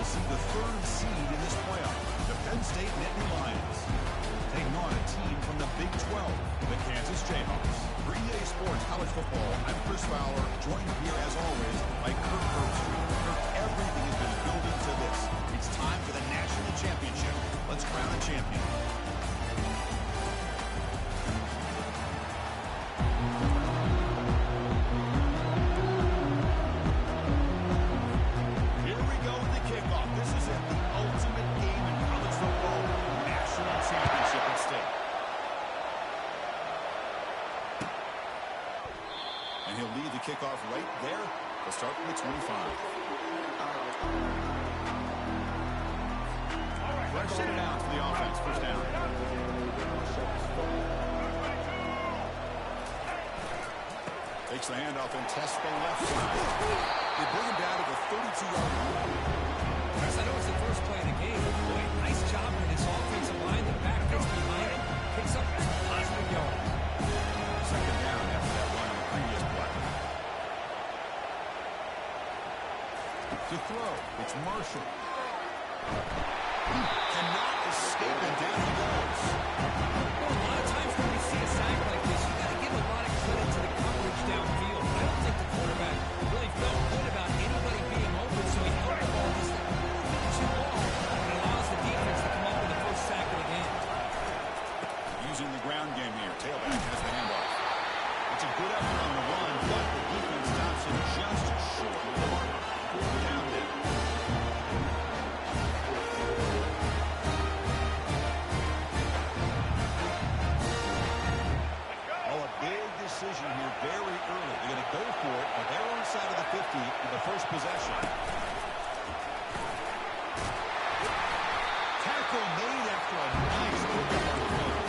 see the third seed in this playoff, the Penn State Nittany Lions, taking on a team from the Big 12, the Kansas Jayhawks. For EA Sports College Football, I'm Chris Fowler, joined here as always by Kirk Herbstreit. Kirk, everything has been building to this. It's time for the national championship. Let's crown a champion. Kickoff right there. We'll start from the 25. Set it out for the offense. First down. Takes the handoff and tests the left side. They bring him down to the 32-yard line. Chris, I know it's the first play of the game, but boy, nice job with this offensive line. The back gets behind him, picks up some positive yards. Second down after that run on the previous play. To throw, it's Marshall. Cannot escape, and down he goes. Well, a lot of times when we see a sack like this, you got to give a lot of credit to the coverage downfield. I don't think the quarterback really felt good about anybody being open, so he held the ball just too long, and allows the defense to come up with the first sack of the game. Using the ground game here. Tailback has the handoff. It's a good effort on the run, but the defense stops him just short of the mark. Down there. Oh, a big decision here very early. They're going to go for it on their own side of the 50 in the first possession. Tackle made after a nice pickup on the field.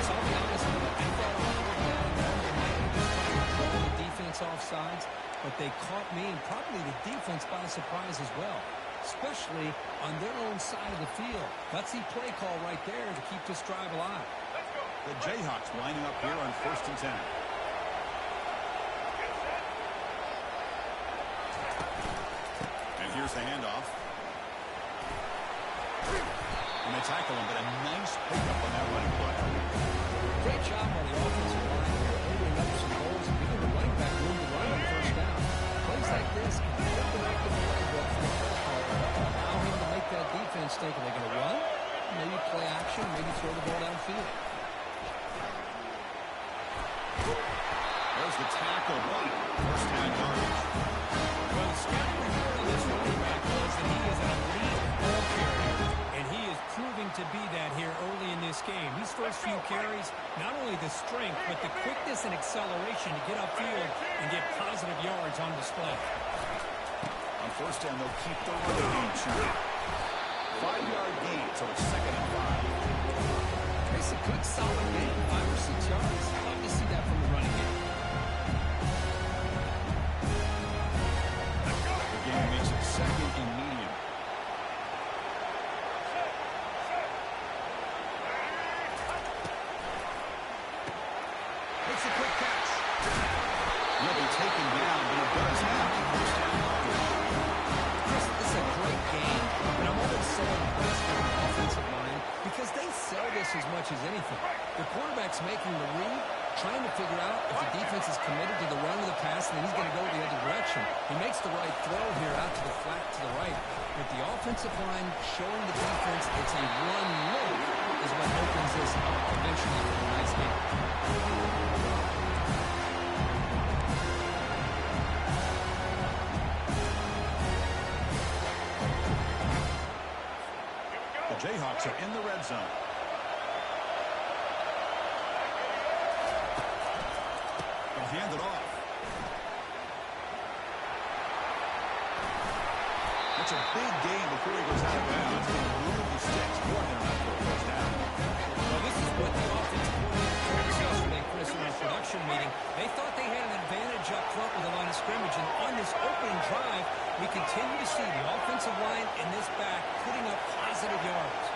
I'll be honest with you, I thought I would down there. They might be just trying to control the defense off sides, but they caught me and probably the defense by surprise as well, especially on their own side of the field. Gutsy play call right there to keep this drive alive. The Jayhawks lining up here on 1st and 10. And here's the handoff. And they tackle him, but a nice pickup on that running play. Great job on the offensive line here, opening up some holes and giving the running back room to run on first down. Plays like this can open up the playbook for the play caller. Allow him to make that defense think, are they going to run? Maybe play action, maybe throw the ball downfield. There's the tackle. First down yardage. Well, the scouting report on this running back was that he is an elite ball carrier, and he is proving to be that here early in this game. These first few carries, not only the strength, but the quickness and acceleration to get upfield and get positive yards on display. On first down, they'll keep the running game shooting. 5-yard gain, so it's 2nd and 5. It's a good, solid game, 5 or 6 yards. Love to see that from the running game. The game makes it 2nd and medium. It's a quick catch. He'll be taken down, but it does have the first down yardage. Chris, this is a great game, and I'm always so impressed with the offensive line because they sell this as much as anything. The quarterback's making the read, trying to figure out if the defense is committed to the run or the pass, and then he's going to go the other direction. He makes the right throw here out to the flat to the right. With the offensive line showing the defense it's a run look is what opens this up eventually for a nice game. The Jayhawks are in the red zone. They'll hand it off. It's a big gain before he goes out of bounds. He's going to move the sticks more than enough for a first down. Well, this is what the offensive coordinator told us yesterday, Chris, in our production meeting. They thought they had an advantage up front with the line of scrimmage, and on this opening drive, we continue to see the offensive line and this back putting up positive yards.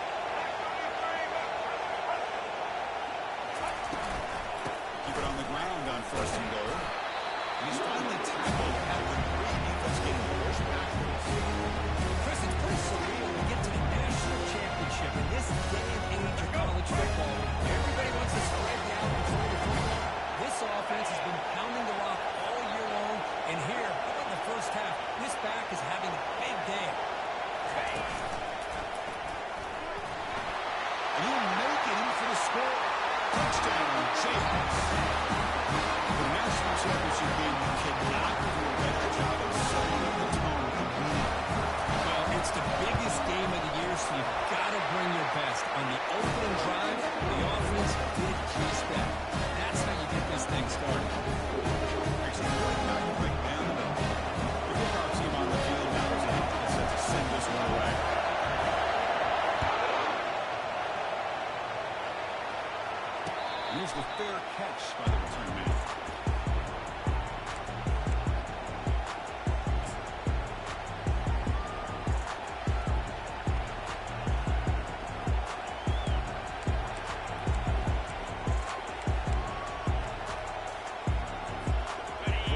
Keep it on the ground on 1st and goal. And he's finally tackled at the 3. Defense getting pushed backwards. Chris, it's pretty Jayhawks. The national championship game, you cannot do a better job of setting the tone of the league. Well, it's the biggest game of the year, so you've got to bring your best. On the opening drive, the offense did just that. That's how you get this thing started. Actually, right now you break down the middle. The kickoff team on the field now is set to send this one away. Here's the fair catch by the return man.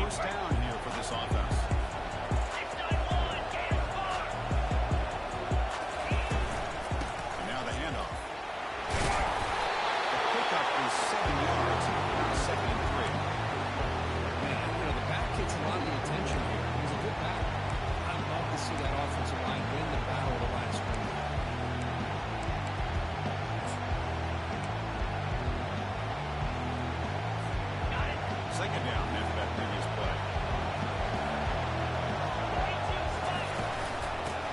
First down here for this offense. And now the handoff. The pickup is 7 yards. Now second and 3. Man, the back gets a lot of the attention here. He's a good back. I'd love to see that offensive line win the battle of the line of scrimmage. Second down after that previous play.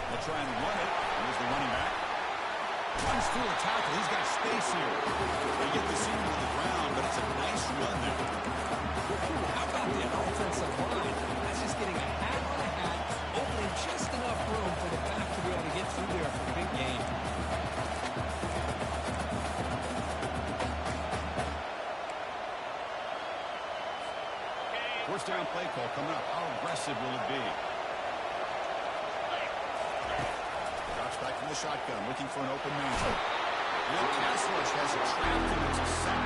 They'll try and run it. Here's the running back. Runs through a tackle. He's got space here. They get the seam to the ground, but it's a nice run there. How about the offensive line? That's just getting a hat on a hat, opening just enough room for the back to be able to get through there for a big gain. First down play call coming up. How aggressive will it be? Drops back from the shotgun, looking for an open man. Will Kessler has it trapped and it's a sack.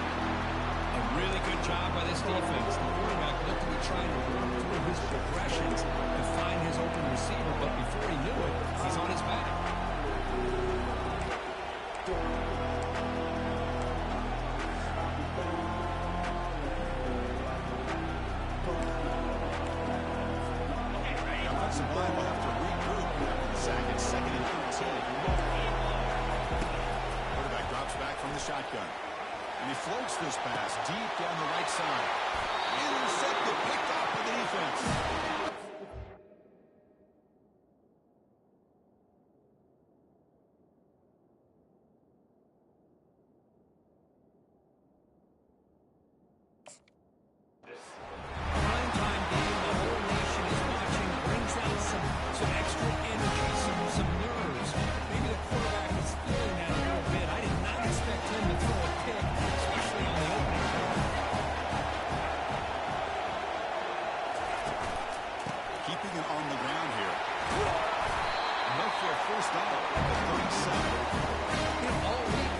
A really good job by this defense. The quarterback looked to be trying to work through his progressions to find his open receiver, but before he knew it, he's on his back. Offensive line will have to regroup after the sack. It's second and 13. Quarterback drops back from the shotgun. And he floats this pass deep down the right side. Intercepted, picked off by the defense. Primetime game, the whole nation is watching, brings out some extra energy, some nerves. Maybe the quarterback is feeling that a little bit. I did not expect him to throw a pick, especially on the opening drive. Keeping it on the ground here. Enough for a first down at the 37. All week,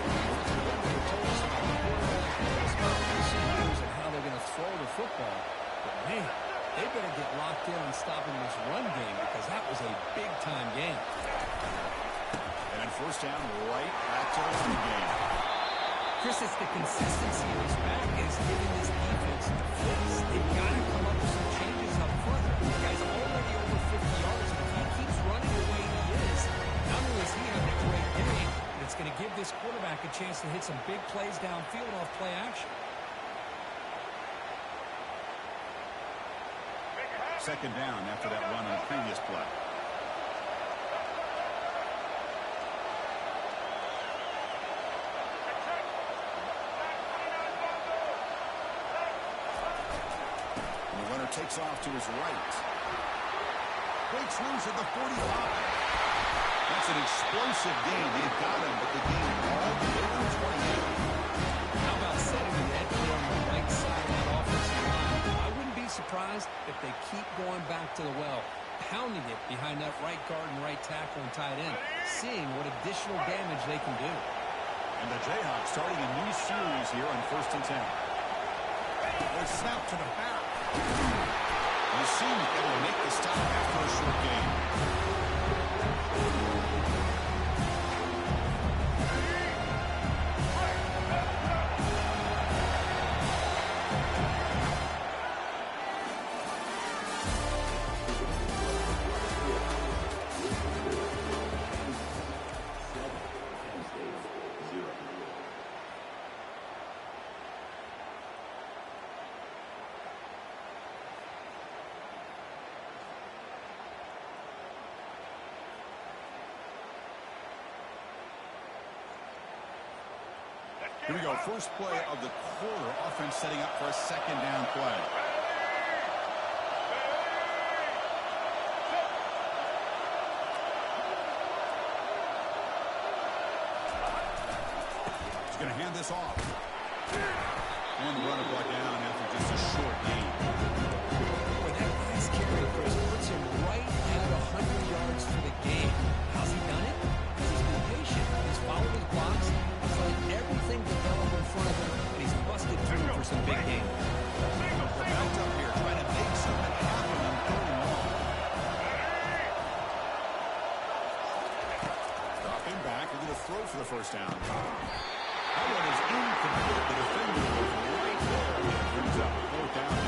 they've told us about the quarterback, about the receivers, and how they're going to throw the football. But, man, they better get locked in on stopping this run game because that was a big-time game. And then first down right back to the run game. Chris, it's the consistency of his back is giving this defense fits. They've got to come up with some changes up front. This guy's already over 50 yards, and if he keeps running the way he is, not only is he having a great day, but it's going to give this quarterback a chance to hit some big plays downfield off play action. Second down after that run on the previous play. And the runner takes off to his right. Breaks loose at the 45. That's an explosive gain. They've got him, but the gain all the way to 28. How about setting the net here on the right side of that offensive line? I wouldn't be surprised if they keep going back to the well, pounding it behind that right guard and right tackle and tight end, seeing what additional damage they can do. And the Jayhawks starting a new series here on 1st and 10. They snap to the back. He seems able to make the stop after a short game. Here we go. First play of the quarter. Offense setting up for a second down play. He's going to hand this off. And the runner brought down after just a short gain. Boy, that last carry, Chris, puts him right at 100 yards for the game. How's he done it? Because he's been patient. He's followed his blocks. He's let everything develop in front of him, and he's busted through for some big gain. They're backed up here, trying to make something happen on 3rd and long. Dropping back, they're going to throw for the first down. That one is incomplete. The defender was right there, and it brings up 4th down.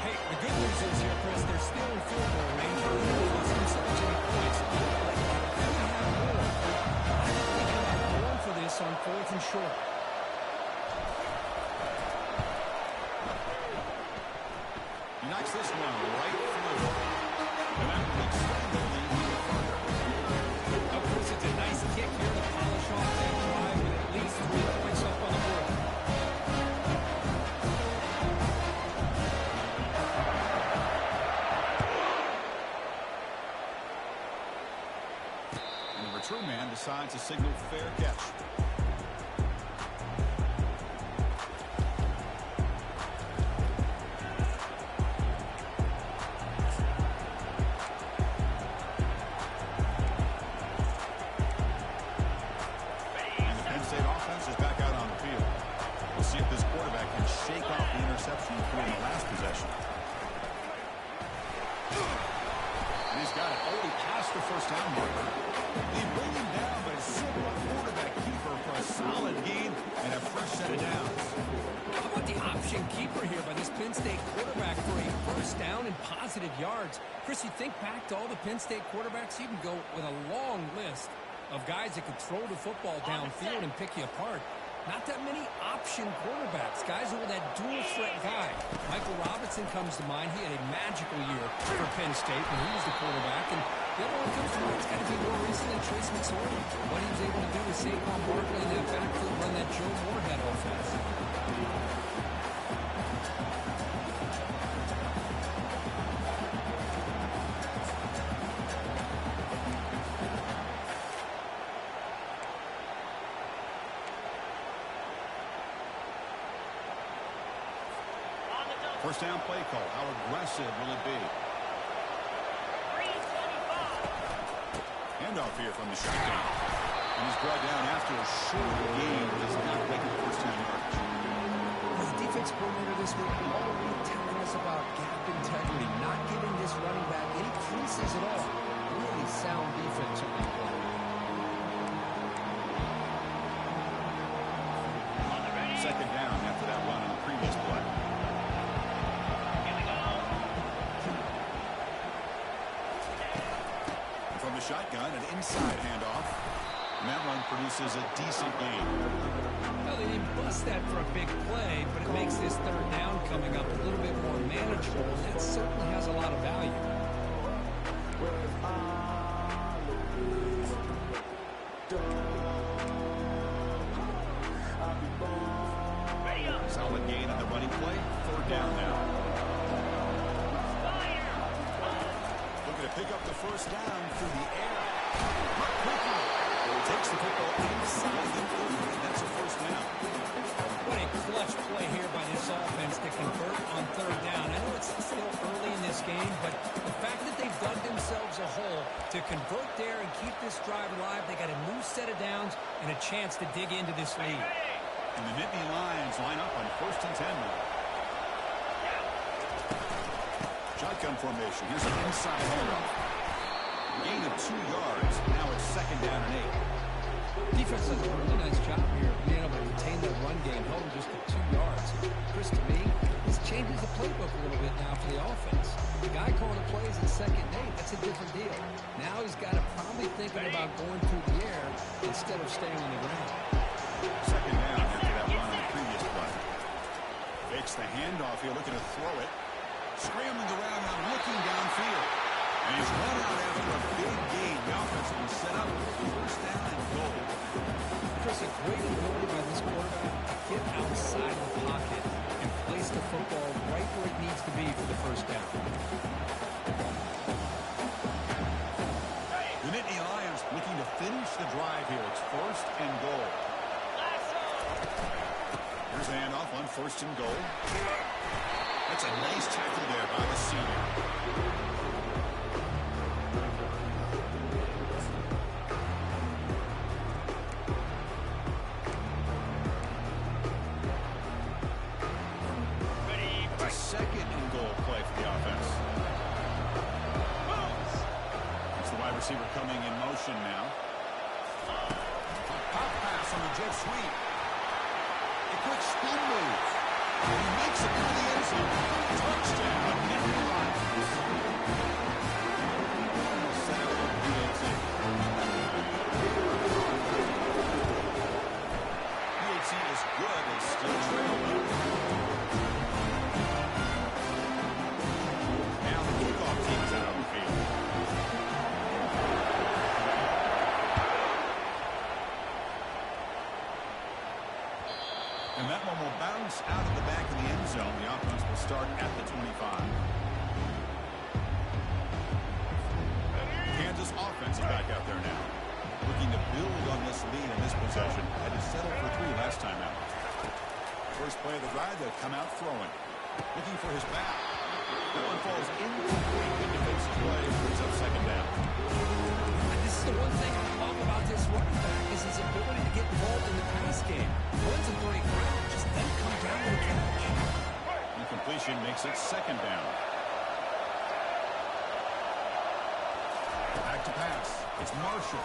Hey, the good news is here, Chris, they're still in field goal range. They're going to lose themselves any points. But they have more. I think they can have going for this on 4th and short. He knocks this one right through. And that will extend the lead even further. Of course, it's a nice kick here to polish off that drive with at least 3 points up on the board. And the return man decides to signal fair catch. Chris, you think back to all the Penn State quarterbacks, you can go with a long list of guys that could throw the football downfield and pick you apart. Not that many option quarterbacks, guys who are that dual threat guy. Michael Robinson comes to mind. He had a magical year for Penn State when he was the quarterback. And the other one comes to mind, it's got to be more recent than Trace McSorley. What he was able to do with Saquon Barkley in that backfield, run that Joe Moorhead offense. First down play call. How aggressive will it be? Handoff here from the shotgun. And he's brought down after a short gain. Does not make the first down yardage. The defense coordinator this week already telling us about gap integrity, not giving this running back any creases at all. Really sound defense on that play. Second down after that run on the previous play. From the shotgun, an inside handoff. And that run produces a decent gain. Well, they didn't bust that for a big play, but it makes this 3rd down coming up a little bit more manageable, and that certainly has a lot of value. Solid gain on the running play. 3rd down now. Looking to pick up the first down through the air. He takes the football inside the 30, and that's a first down. What a clutch play here by this offense to convert on 3rd down. I know it's still early in this game, but the fact that they've dug themselves a hole to convert there and keep this drive alive, they got a new set of downs and a chance to dig into this lead. And the Nittany Lions line up on 1st and 10 now. Shotgun formation. Here's an inside handoff. Gain of 2 yards. Now it's 2nd down and 8. Defense does a really nice job here of being able to contain that run game, held them just at 2 yards. Chris, to me, this changes the playbook a little bit now for the offense. The guy calling the plays at 2nd and 8, that's a different deal. Now he's got to probably thinking about going through the air instead of staying on the ground. 2nd down after that run on the previous play. Fakes the handoff here, looking to throw it. Scrambling around now, looking downfield. And he's run out after a big gain. The offense will set up for 1st down and goal. Chris, a great ability by this quarterback Lions looking to finish the drive here. It's 1st and goal. Here's a handoff on 1st and goal. That's a nice tackle there by the senior. It's a 2nd and goal play for the offense. It's the wide receiver coming in motion now. Pop pass on the jet sweep. A quick spin move. And he makes it through the end zone. Touchdown, Nittany Lions. Set up with PAT. PAT is good and still trailing. Now the kickoff team is out on the field. And that one will bounce out of the back of the end zone. The offense will start at the 25. Kansas offense is back out there now. Looking to build on this lead in this possession. Had to settle for 3 last time out. First play of the drive, they'll come out throwing. Looking for his back. That one falls incomplete. Good defensive play. Brings up 2nd down. This is the one thing I love about this running back is his ability to get involved in the pass game. Runs a great route, just doesn't come down to the catch. Incompletion makes it 2nd down. Back to pass. It's Marshall.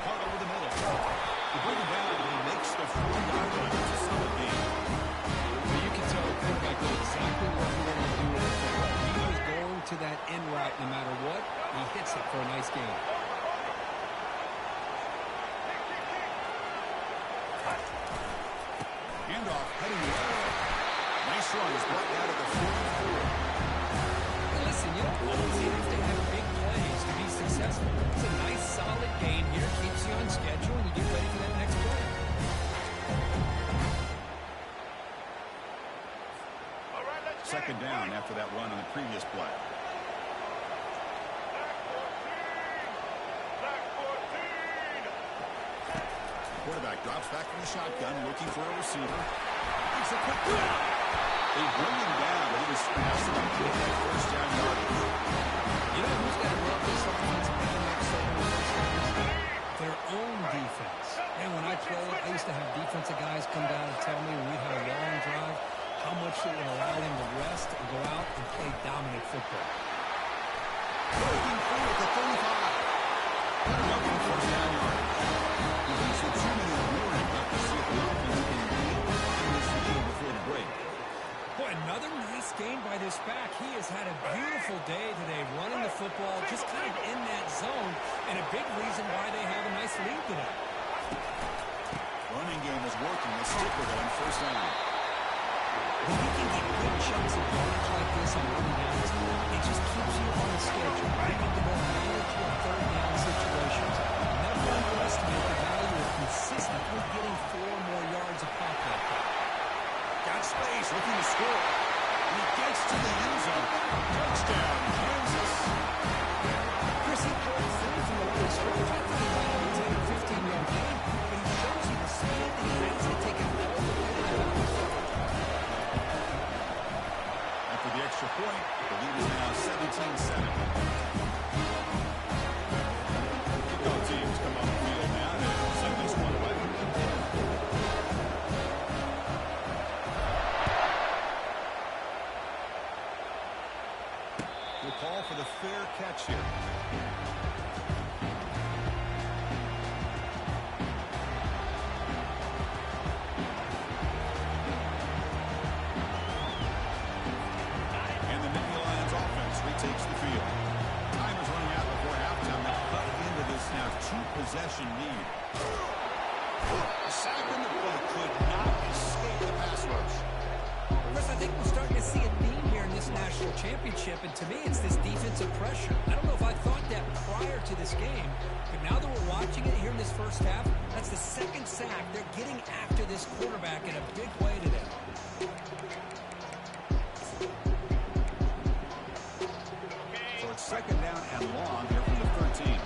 Caught over the middle. They bring him down, and he makes the 40-yard line. It's a solid game. Well, you can tell the quarterback knows exactly what he wanted to do with the football. He was going to that end route no matter what. He hits it for a nice game. Handoff heading well. Nice run is brought down to the 44. Hey, listen, you don't always have to have big plays to be successful. It's a nice, solid gain here. Keeps you on schedule, and you get ready for that next play. Second down after that run on the previous play. Quarterback drops back from the shotgun, looking for a receiver. It's a quick grab. They bring him down, but he was fast enough to get that 1st down yardage. You know who's got to love this offensive line next several years? Their own defense. And when I played, I used to have defensive guys come down and tell me when we had a long drive how much it would allow them to rest and go out and play dominant football. Breaking through at the 35. Welcome 1st down yardage. So 2 minutes warning up to see if the offense can gain in this lead before the break. Boy, another nice game by this back. He has had a beautiful day today running the football, just kind of in that zone, and a big reason why they have a nice lead today. Running game is working. Let's stick with it on 1st down. When you can get good chunks of yardage like this on early downs, it just keeps you on schedule. You get the more manageable 3rd down situations. Never underestimate the value of consistently getting 4 more yards a pop like that. Got space, looking to score. And he gets to the end zone. Touchdown, Kansas. Chris, he broke through from the line of scrimmage. I think he might have a 10 or 15-yard gain, but he shows you the speed that he has to take it all the way to the line. After the extra point, the lead is now 17-7. Kickoff teams come on the field now to send this one away. We'll call for the fair catch here. And the Nittany Lions offense retakes the field. Time is running out before halftime. They cut into this now 2-possession lead. The sack in the play could not escape the pass rush. Chris, I think we're starting to see a theme here in this national championship, and to me it's this defensive pressure. I don't know if I thought that prior to this game, but now that we're watching it here in this first half, that's the 2nd sack. They're getting after this quarterback in a big way today. So it's 2nd down and long here from the 13.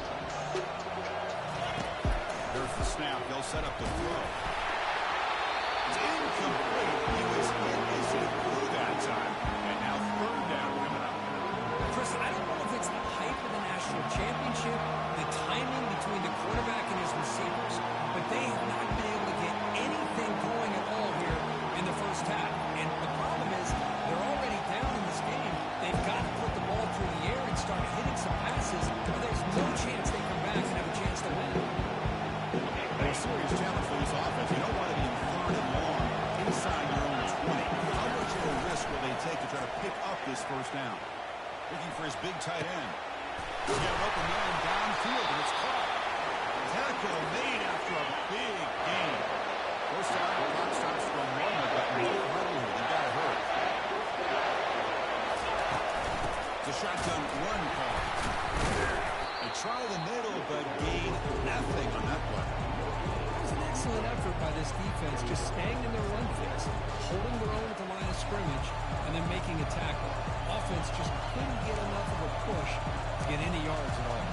middle, but gain nothing on that play. It was an excellent effort by this defense, just staying in their run fix, holding their own at the line of scrimmage, and then making a tackle. Offense just couldn't get enough of a push to get any yards at all.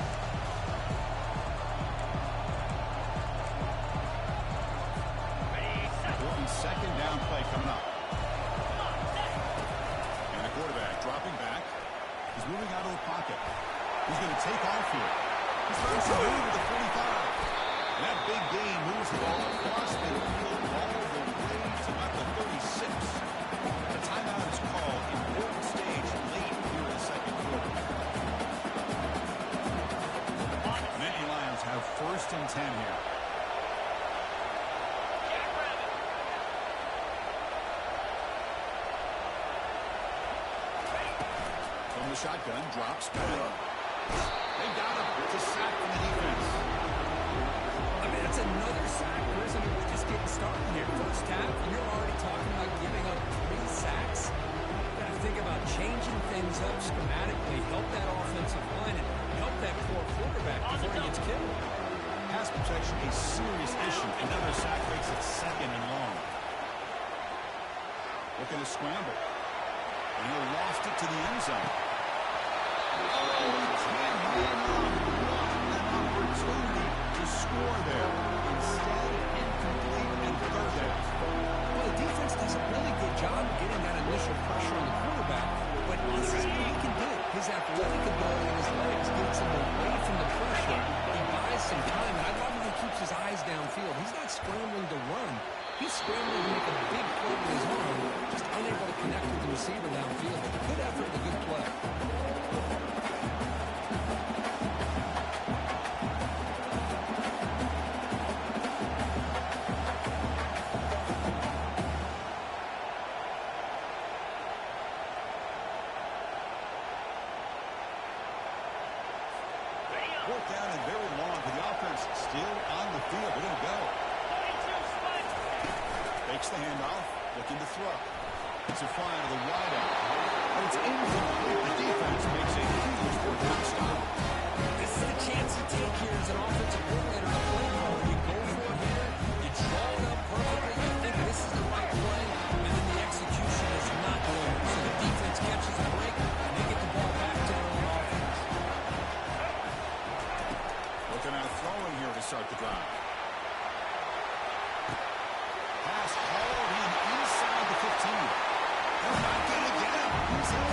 Second down play coming up. And the quarterback dropping back. He's moving out of the pocket. He's going to take off here. He's trying to move to the 45. And that big gain moves the ball across the field all the way to about the 36. The timeout is called. Important stage late here in the second quarter. Nittany Lions have 1st and 10 here. Shotgun drops back. They got him. It's a sack from the defense. I mean, that's another sack. We're just getting started here. First half, and you're already talking about giving up 3 sacks. Got to think about changing things up schematically, help that offensive line, and help that poor quarterback before he gets killed. Pass protection, a serious issue. Another sack makes it 2nd and long. Looking to scramble. And he lost it to the end zone. Opportunity to score there. Instead, incomplete and 3rd down. Well, the defense does a really good job of getting that initial pressure on the quarterback, but this is what he can do. His athletic ability and his legs gets him away from the pressure. He buys some time, and I love how he keeps his eyes downfield. He's not scrambling to run. He's scrambling to make a big play with his arm, just unable to connect with the receiver downfield. But a good effort and a good play. Fourth down and very long, but the offense still on the field. We're going to go. Takes the handoff, looking to throw. It's a fly to the wide out. But it's incomplete. The defense makes a huge fourth-down stop. This is the chance you take here as an offensive coordinator to play call. You go for it here, you draw it up perfectly, you think this is the right play, and then the execution is not there. So the defense catches a break, and they get the ball back to their own offense. Looking at throwing here to start the drive. Pass hauled in inside the 15. They're not going to get him. He's in.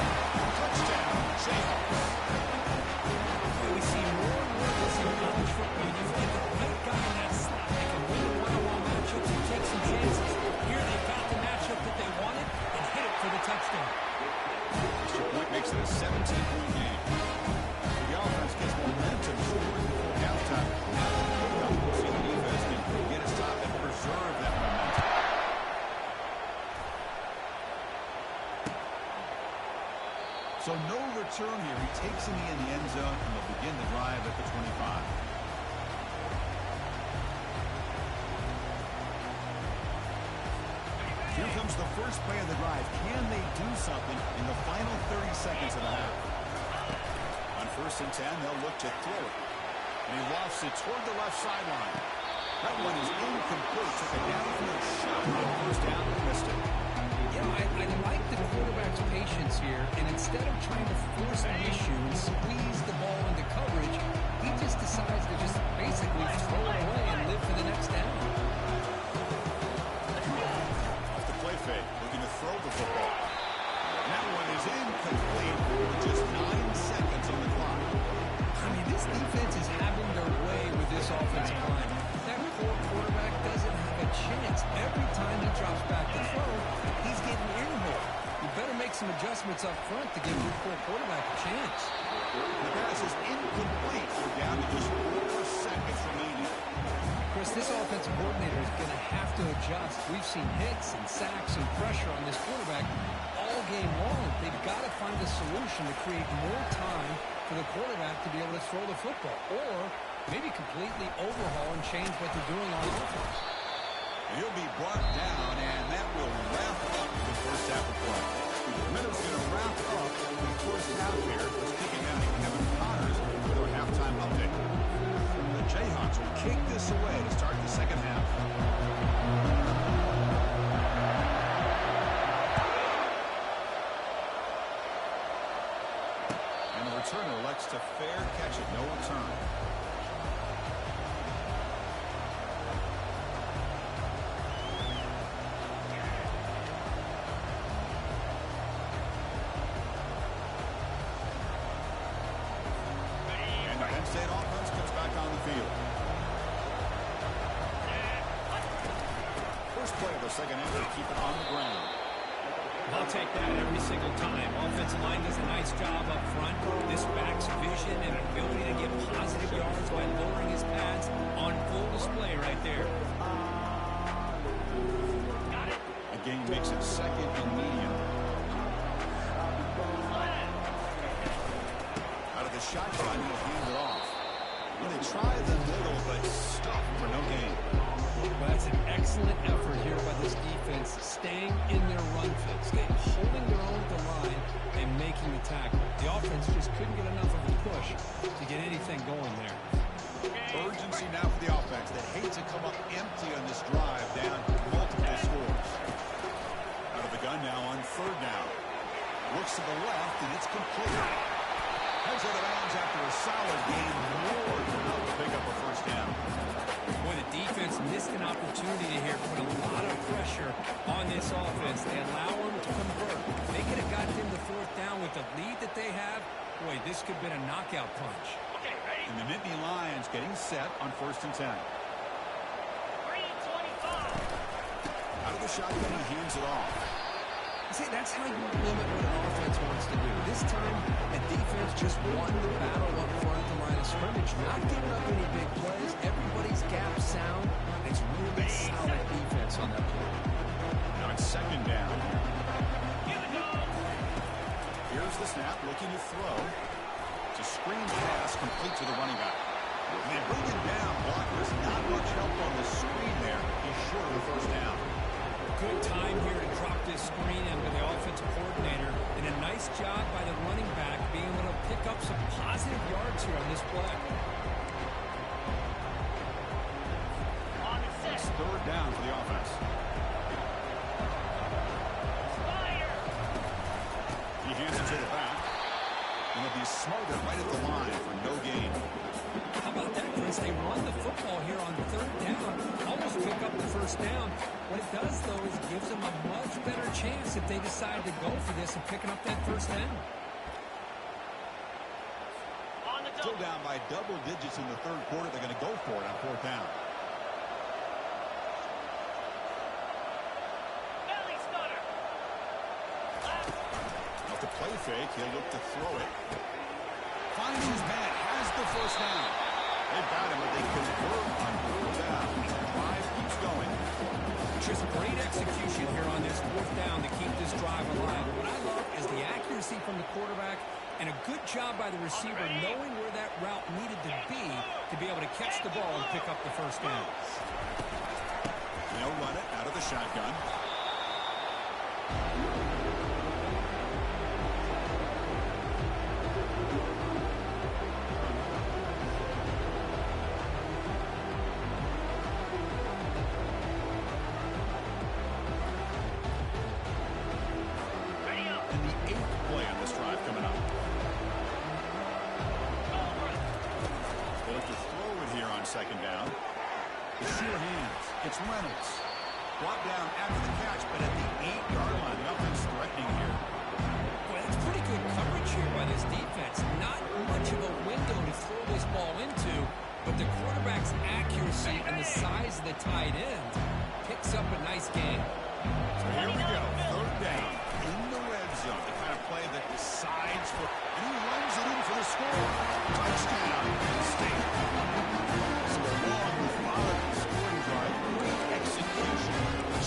Touchdown, Jayhawks. We see more and more of this in college football. You get the right guy in that slot. They can win one-on-one matchups and take some chances. Here they got the matchup that they wanted and hit it for the touchdown. Extra point makes it a 17-point game. The offense gets momentum scoring before halftime. Now we'll see the defense can get a stop and preserve that momentum. So no return here. He takes him in the end zone, and they'll begin the drive at the 25. Here comes the first play of the drive. Can they do something in the final 30 seconds of the half? On 1st and 10, they'll look to throw it. And he lofts it toward the left sideline. That one is incomplete. Took a downfield shot on 1st down and missed it. Yeah, I like the quarterback's patience here, and instead of trying to force an issue and squeeze the ball into coverage, he just decides to just basically throw it away and live for the next down. Off the play fake, looking to throw the football. And that one is incomplete with just 9 seconds on the clock. I mean, this defense is having their way with this offensive line. That poor quarterback doesn't have a chance. Every time he drops back to throw, he's getting earmarked. You better make some adjustments up front to give your poor quarterback a chance. The pass is incomplete. We're down to just 4 seconds remaining. Chris, this offensive coordinator is going to have to adjust. We've seen hits and sacks and pressure on this quarterback all game long. They've got to find a solution to create more time for the quarterback to be able to throw the football, or maybe completely overhaul and change what they're doing on offense. He'll be brought down, and that will wrap up the first half of play. The minute's going to wrap up the first half here. We're sticking out to Kevin Connors with our halftime update. kick this away to start the second half. And the returner elects to fair catch it. No return. State offense comes back on the field. First play of the second half to keep it on the ground. I'll take that every single time. Offensive line does a nice job up front. This back's vision and ability to get positive yards by lowering his pads on full display right there. A gain makes it second and medium. Out of the shotgun, he'll hand it off. Well, they try the middle, but stop for no gain. Well, that's an excellent effort here by this defense, staying in their run fit, holding their own at the line, and making the tackle. The offense just couldn't get enough of a push to get anything going there. Urgency now for the offense that hates to come up empty on this drive down multiple scores. Out of the gun now on third down. Looks to the left, and it's complete. Heads out of bounds after a solid game. Ward able to pick up a first down. Boy, the defense missed an opportunity to here, put a lot of pressure on this offense. They allow them to convert. If they could have got them the fourth down with the lead that they have, boy, this could have been a knockout punch. And the Nittany Lions getting set on 1st and 10. Out of the shotgun, he hands it off. See, that's how you limit what an offense wants to do. This time, the defense just won the battle up front at the line of scrimmage, not giving up any big plays. Everybody's gap sound. It's really solid defense on that play. Now it's second down. Here's the snap, looking to throw. It's a screen pass complete to the running back. And they bring him down. Blockers not much help on the screen there. He's short of the first down. Good time here to drop this screen in with the offensive coordinator, and a nice job by the running back being able to pick up some positive yards here on this play. It's third down for the offense. He hands it to the back, and he'll be smothered right at the line for no gain. How about that, Chris? They run the football here on third down, almost pick up the first down. What it does, though, is it gives them a much better chance if they decide to go for this and picking up that first down. Still down by double digits in the third quarter. They're going to go for it on fourth down. Off the play fake, he'll look to throw it. Finds his man, has the first down. They got him, but they convert on fourth down. Drive keeps going. Just great execution here on this fourth down to keep this drive alive. What I love is the accuracy from the quarterback and a good job by the receiver knowing where that route needed to be able to catch the ball and pick up the first down. They'll run it out of the shotgun. Second down. The sure hands. It's Reynolds. Brought down after the catch, but at the 8-yard line. The offense threatening here. Boy, that's pretty good coverage here by this defense. Not much of a window to throw this ball into, but the quarterback's accuracy and the size of the tight end picks up a nice gain. So here we go. Third down in the red zone. The kind of play that decides for, and he runs it in for the score. Touchdown, Penn State.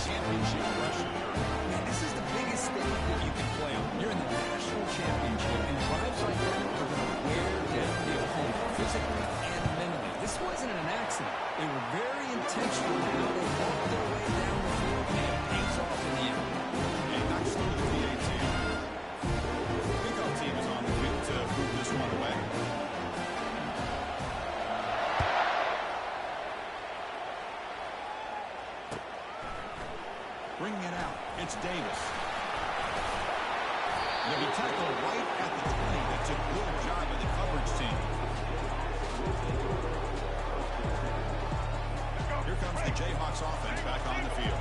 Championship rush. Man, this is the biggest thing that you can play on. You're in the national championship, and drives like that are going to wear down the opponent physically and mentally. This wasn't an accident. They were very intentional in how they walked their way down the field, and it pays off in the end. And that's still the PA team. The pickup team is on the field to move this one away. Bringing it out, it's Davis. They'll be tackled right at the 20. That's a good job of the coverage team. Here comes the Jayhawks offense back on the field.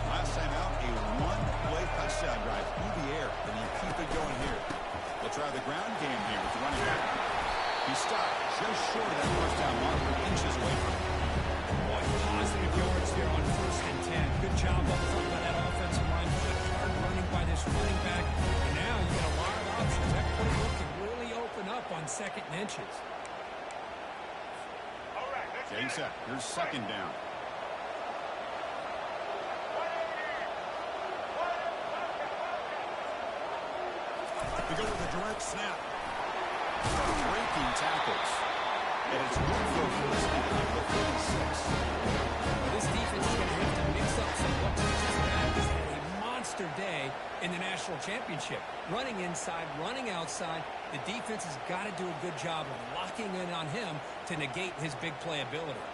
Last time out, a one-play touchdown drive through the air, and you keep it going here. They'll try the ground game here with the running back. He stopped just short of that first down marker, inches away from it. Boy, positive yards there on 1st and 10. Good job up front by that offensive line. Good hard running by this running back. And now you got a lot of options. That playbook can really open up on 2nd and inches. Getting set. Here's 2nd down. We go with a direct snap. Breaking tackles. And it's good for a first down at the 46. This defense is going to have to mix up some what Texas Tech has had a monster day in the national championship. Running inside, running outside. The defense has got to do a good job of locking in on him to negate his big play ability.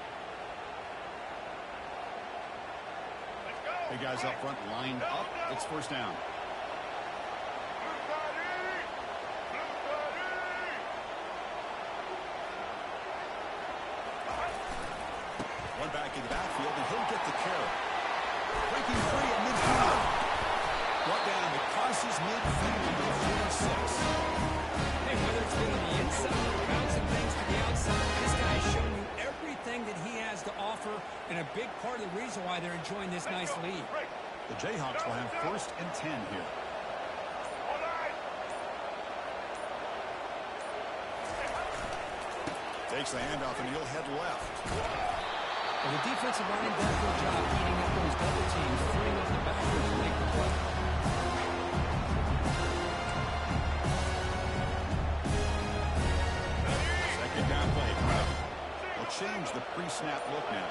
Hey, guys up front lined up. It's 1st down. One back in the backfield, and he'll get the carry. Breaking free at midfield. Brought down across his midfield to the 46. Hey, whether it's been on the inside or bouncing things to the outside, this guy has shown you everything that he has to offer, and a big part of the reason why they're enjoying this nice lead. The Jayhawks will have 1st and 10 here. Takes the handoff, and he'll head left. Well, the defensive line does a good job eating up those double teams, freeing up the backers to make the play. Second down play. They'll change the pre-snap look now.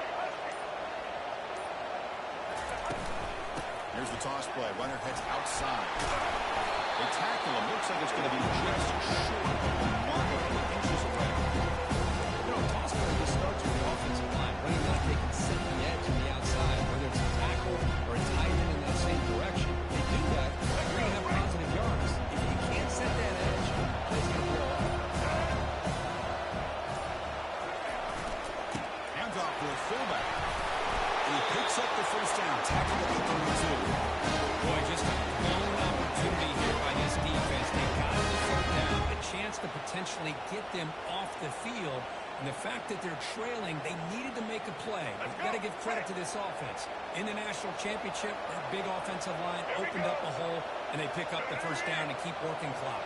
Here's the toss play. Runner heads outside. They tackle him. Looks like it's going to be just short of the marker, inches away. You know, toss play just starts with the offensive line. Running back, they can set the edge on the outside, whether it's a tackle or a tight end in that same direction. They do that, they're going to have positive yards. If you can't set that edge, play's going to blow up. Hands off to a fullback. And he picks up the 1st down. Tackle at the 32. Boy, just a blown opportunity here by this defense. They got the 3rd down, a chance to potentially get them off the field. And the fact that they're trailing, they needed to make a play. You've got to give credit to this offense. In the national championship, that big offensive line opened up a hole, and they pick up the 1st down and keep working clock.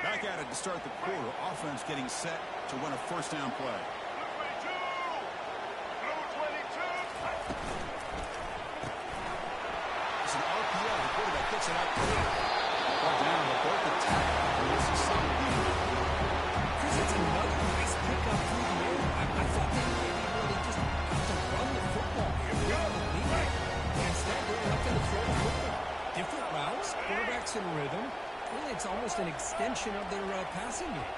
Back at it to start the quarter. Offense getting set to win a 1st down play. It's an RPO. The quarterback gets it out quick. Brought down, but both the tackle for Mississippi. Chris, it's another nice pickup through the air. I thought they might be really just have to run the football here. Instead, they're looking to throw the football. Different routes, quarterbacks in rhythm. Really, it's almost an extension of their passing game.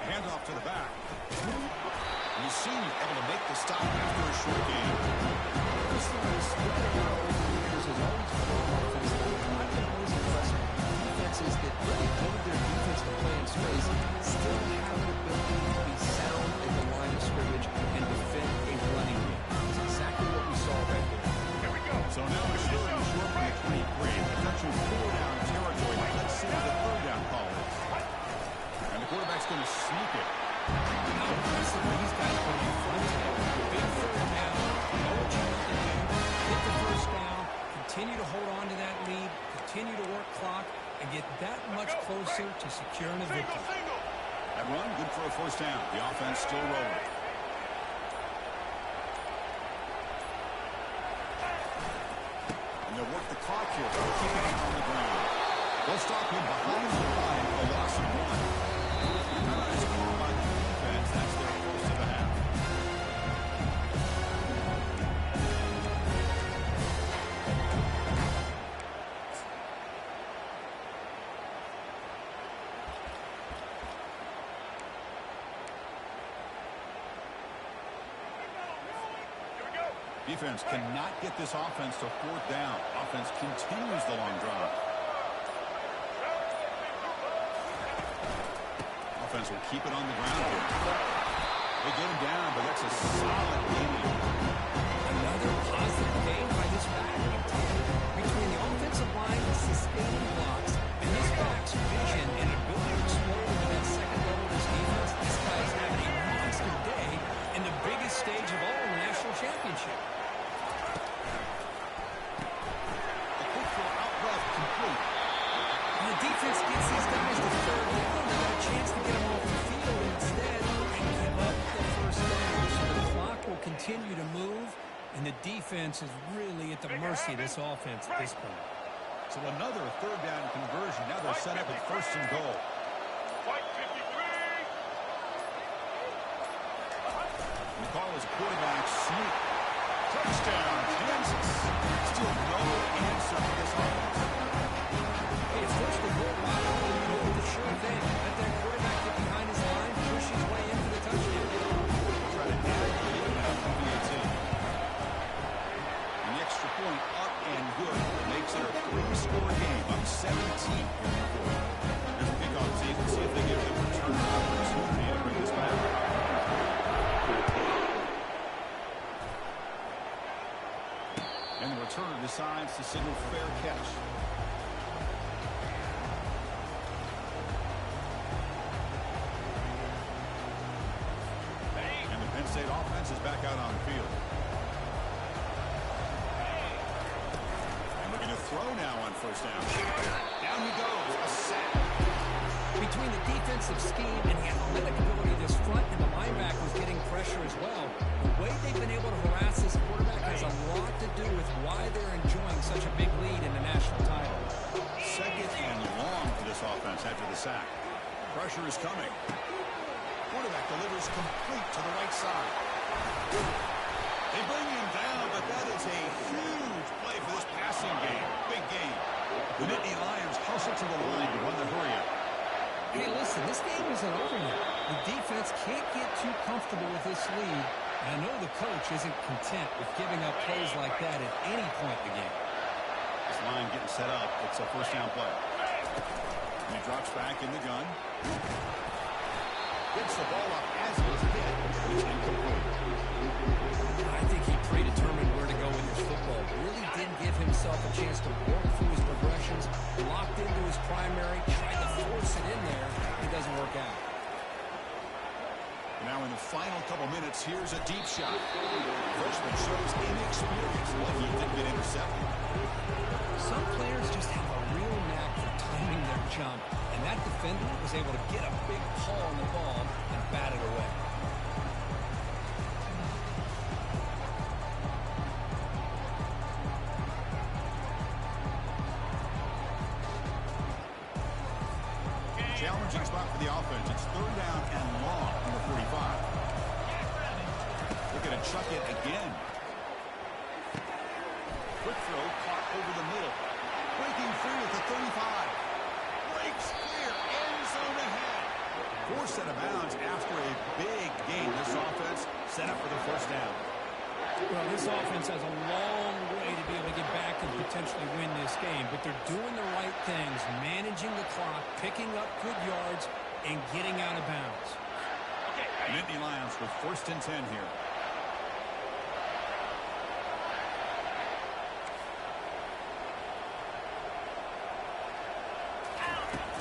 Handoff to the back. And the senior able to make the stop after a short game. This is looking around over the years has always been an offense that I've been always impressed with. Defenses that really build their defense to play in space still have an ability to be sound at the line of scrimmage and defend a running game. That's exactly what we saw right there. Here we go. So now it's short and short from the 23. Potential 4-down territory. Let's see what the 3rd down call is. And the quarterback's going to sneak it. How impressive are these guys put in front of him? Big 3rd down. Know what you need to do. Get the 1st down. Continue to hold on to that lead. Continue to work clock and get that much closer to securing a victory. That run, good for a 1st down. The offense still rolling. And they'll work the clock here by keeping him on the ground. They'll stop him behind the line for a loss of 1. Timeout is called by the defense. That's their 1st of the half. Defense cannot get this offense to fourth down. Offense continues the long drive. Offense will keep it on the ground here. They get him down, but that's a solid game. Another positive game by this back. Between the offensive line and sustaining blocks, and this back's vision and ability to explode into that second level of this defense, this guy's having a monster day in the biggest stage of all in the national championship. A quick throw out left, complete. And the defense gets these guys to third down. They got a chance to get them off the field, and instead they give up the first down. So the clock will continue to move, and the defense is really at the mercy of this offense at this point. So another third down conversion. Now they're set up at first and goal. And the call is quarterback sneak. Touchdown, Kansas. Still no answer for this offense. Hey, it's first and goal. Wow, you know the sure thing. Let that quarterback get behind his line, push his way in for the touchdown. Try to add the lead now from VAT. And the extra point up and good. Makes it a three-score game. Up 17 here in the fourth. There's a kickoff team. Let's see if they give the return opportunity to bring this back. And the returner decides to signal fair catch. And the Penn State offense is back out on the field. And looking to throw now on first down. Down he goes. A sack. Between the defensive scheme and the athletic ability of this front and the linebackers getting pressure as well, the way they've been able to harass this quarterback has a lot to do with why they're enjoying such a big lead in the national title. Second and long for this offense after the sack. Pressure is coming. Quarterback delivers complete to the right side. They bring him down, but that is a huge play for this passing game. Big game. The Nittany Lions hustle to the line to run the hurry up. Hey, listen, this game isn't over yet. The defense can't get too comfortable with this lead, and I know the coach isn't content with giving up plays like that at any point in the game. This line getting set up. It's a first down play. And he drops back in the gun. Gets the ball up as he was hit. It's incomplete. I think he predetermined where to go with his football. Really didn't give himself a chance to work through his progressions, locked into his primary, tried to force it in there. It doesn't work out. Now in the final couple minutes, here's a deep shot. Freshman shows inexperience. Lucky he didn't get intercepted. Some players just have a real knack for timing their jump, and that defender was able to get a big paw on the ball and bat it away. Challenging spot for the offense. It's third down and long from the 45. They're going to chuck it again. Quick throw caught over the middle. Breaking free at the 35. Breaks clear. End zone ahead. Forced out of bounds after a big game. This offense set up for the first down. Well, this offense has a long way to be able to get back and potentially win this game, but they're doing the right things, managing the clock, picking up good yards, and getting out of bounds. Nittany Lions with first and 10 here.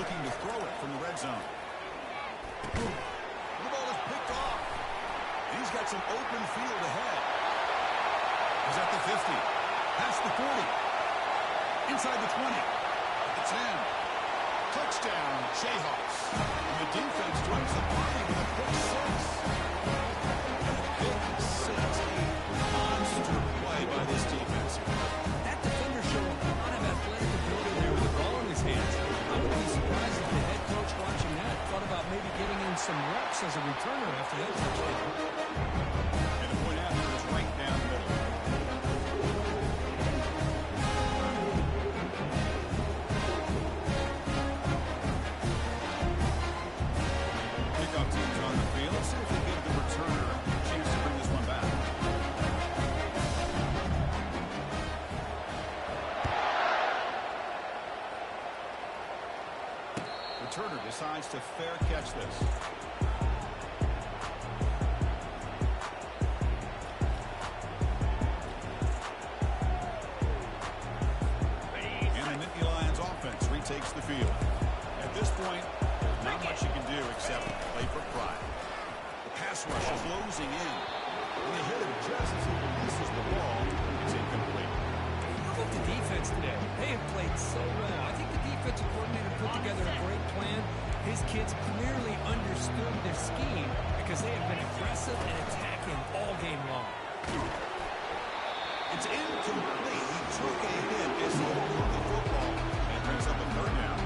Looking to throw it from the red zone. The ball is picked off. He's got some open field ahead. He's at the 50. Past the 40. Inside the 20. At the 10. Touchdown, Jayhawks. And the defense joins the party with a quick 6. Big 6. Monster play by this defense. That defender showed a lot of athletic ability there with the ball in his hands. I wouldn't be surprised if the head coach watching that thought about maybe getting in some reps as a returner after that touchdown. And the point after is right down the middle. Kickoff team's on the field. Let's see if they give the returner a chance to bring this one back. decides to fair catch this. And the Nittany Lions offense retakes the field. At this point, there's not much you can do except play for pride. The pass rush is closing in. And they hit him just as he releases the ball. It's incomplete. Look at the defense today. They have played so well. I think the defensive coordinator put together a great plan. His kids clearly understood their scheme because they have been aggressive and attacking all game long. It's incomplete. He took a hit as he moved the football and brings up a third down.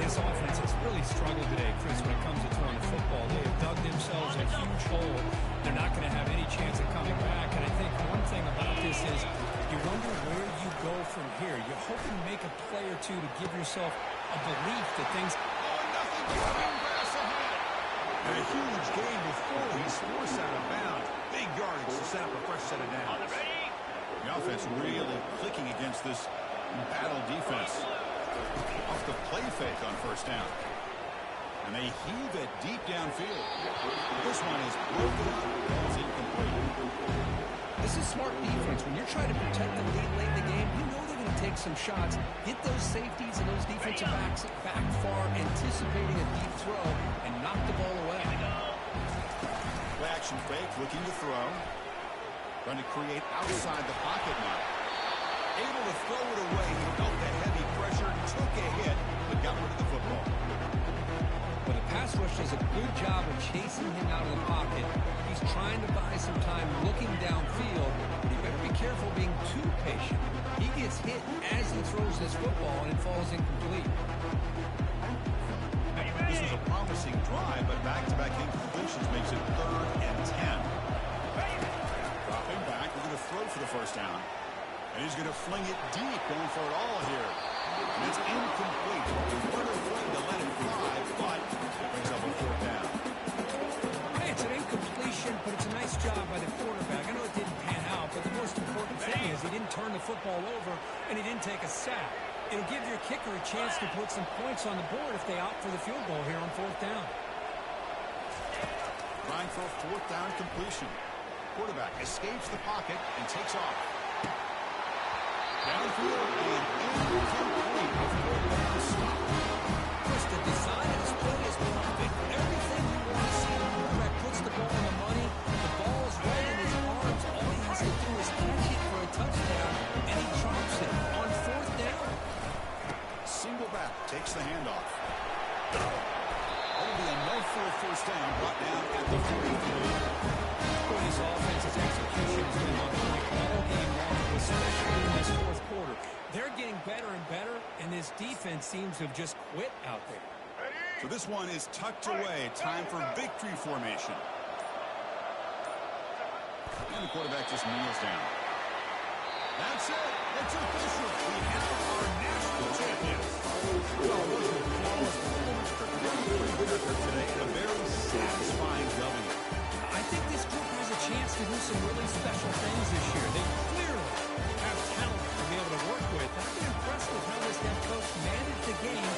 This offense has really struggled today, Chris, when it comes to throwing the football. They have dug themselves a huge hole. They're not going to have any chance of coming back. And I think one thing about this is you wonder where you go from here. You're hoping to make a play or two to give yourself a belief that things... And a huge gain before he's forced out of bounds. Big yardage to set up a fresh set of downs. The offense really clicking against this battle defense. Off the play fake on first down. And they heave it deep downfield. This one is broken up. It's incomplete. This is smart defense. When you're trying to protect the lead late in the game, you know they're going to take some shots, get those safeties and those defensive backs back far, anticipating a deep throw, and knock the ball away. Play action fake, looking to throw. Trying to create outside the pocket now. Able to throw it away. He felt that heavy pressure, took a hit, but got rid of the football. Well, the pass rush does a good job of chasing him out of the pocket. He's trying to buy some time looking downfield, but he better be careful being too patient. He gets hit as he throws this football, and it falls incomplete. This was a promising drive, but back-to-back incompletions makes it 3rd and 10. Dropping back, we're going to throw for the first down. And he's going to fling it deep, going for it all here. And it's incomplete. What a fling to let it fly, but it brings up a 4th down. Hey, it's an incompletion, but it's a nice job by the quarterback. I know it didn't pan out, but the most important thing is he didn't turn the football over, and he didn't take a sack. It'll give your kicker a chance to put some points on the board if they opt for the field goal here on 4th down. Trying for a 4th down completion. Quarterback escapes the pocket and takes off. Downfield and incomplete. A 4th down stop. Chris, the design of this play is perfect. Everything you want to see. The quarterback puts the ball on the money. The ball's right in his arms. All he has to do is catch it for a touchdown, and he drops it on 4th down. Single back takes the handoff. That'll be enough for a first down, brought down at the 43. This offense's execution has been on point all game long, especially in this 4th quarter. They're getting better and better, and this defense seems to have just quit out there. So this one is tucked away. Time for victory formation. And the quarterback just kneels down. That's it. It's official. We have our national champions. Well, it wasn't a flawless performance, but a pretty good effort today and a very satisfying W. I think this group has a chance to do some really special things this year. They clearly have talent to be able to work with. I've been impressed with how this head coach managed the game